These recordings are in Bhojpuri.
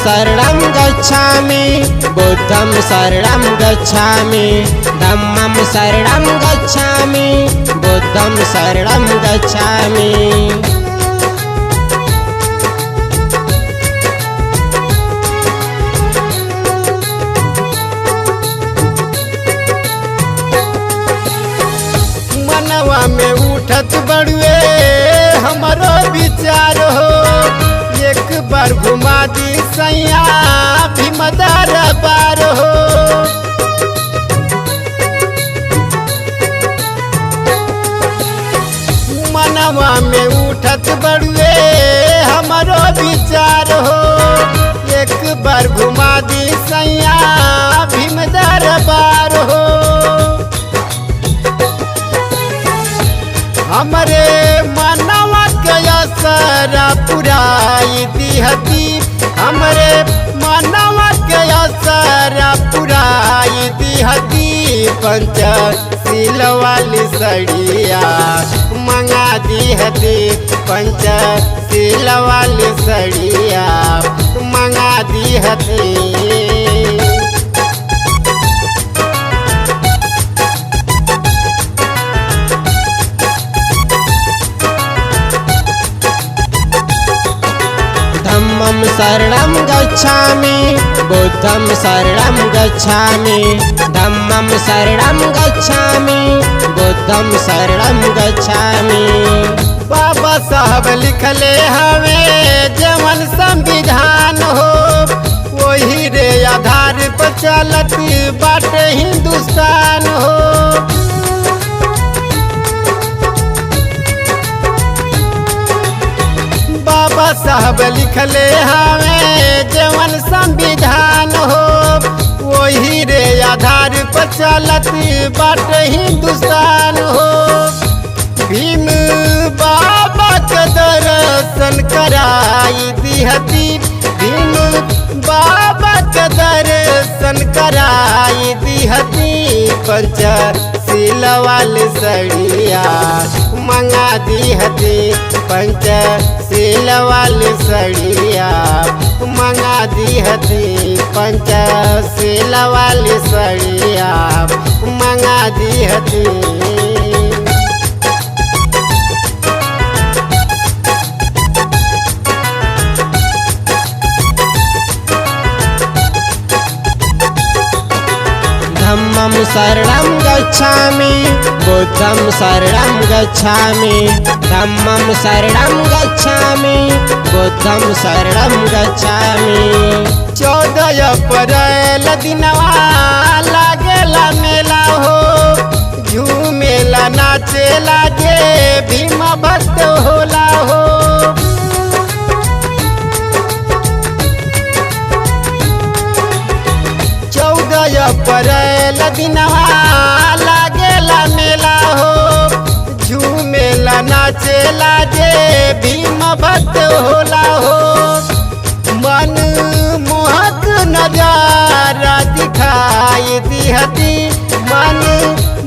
शरणं गच्छामि बुद्धं शरणं गच्छामि धम्मं शरणं गच्छामि बुद्धं शरणं गच्छामि। मनवा में उठत बड़ुए हमारो विचार हो, एक बार घुमा दी सैया भीमदार बार हो। मनवा में उठत बड़ुए हमारो विचार हो, एक बार घुमा दी सैया भीमदार बार हो। हमरे मनवा के असरा पुराई दिहती, हमरे मनवा के असरा पुराई दिहती। पंचशील वाली सड़िया मंगा दिहती, पंचशील वाली सड़िया मंगा दिहती। धम्मं शरणं गच्छामि बुद्धं शरणं गच्छामि धम्मं शरणं गच्छामि बुद्धं शरणं गच्छामि। बाबा साहब लिखले हमें जवन संविधान हो, वही रे आधार पर चलत बाटे हिंदुस्तान हो। बाबा साहब लिखले हमें जवन संविधान हो, वही रे आधार पर चलत बाटे हिंदुस्तान हो। भीम बाबा के दर्शन कराई दिहती, भीम बाबा के दर्शन कराई दिहती। पंचशील वाली सड़िया मंगा दिहती, पंचशील वाली सड़िया मंगा दिहती, पंचशील वाली सड़िया मंगा दिहती। धम्मं शरणं गच्छामि बुद्धं शरणं गच्छामि धम्मं शरणं गच्छामि बुद्धं शरणं गच्छामि। 14 अप्रैल दिनवा लागेला मेला हो, झूमेला नाचेला जे भीम भक्त होला हो। 14 अप्रैल दिनवा लागेला मेला हो, झूमेला नाचेला जे भीम भक्त होला हो। मन मोहक नजारा दिखाई दिहती, मन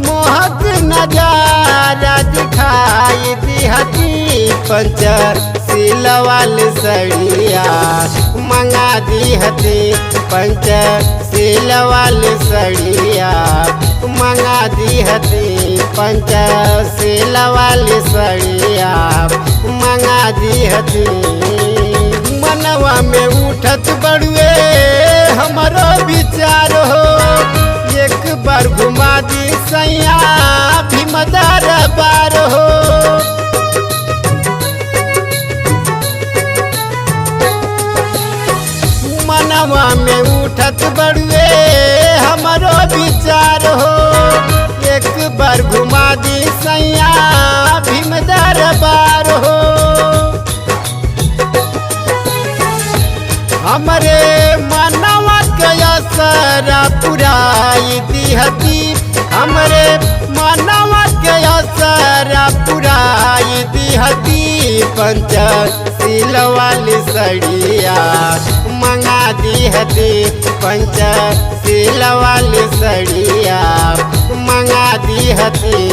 मोहक नजारा दिखाई दिहती। पंचशील वाली सड़िया मंगा दिहती, पंचशील वाली सड़िया मंगा दिहती, पंचशील वाली सड़िया मंगा दिहती। मनवा में उठत बड़ुए हमारो विचार हो, एक बार घुमा दी सैया भीमदार बार हो। मनवा में उठत बड़ुए हमारो विचार हो, एक बार घुमा दी सैया भीमदार बार हो। हमरे मनवा के असरा पुराई दिहती, हमरे मनवा के असरा पुराई दिहती। पंचशील वाली सड़िया मंगा दिहती, पंचशील वाली सड़िया मंगा दिहती।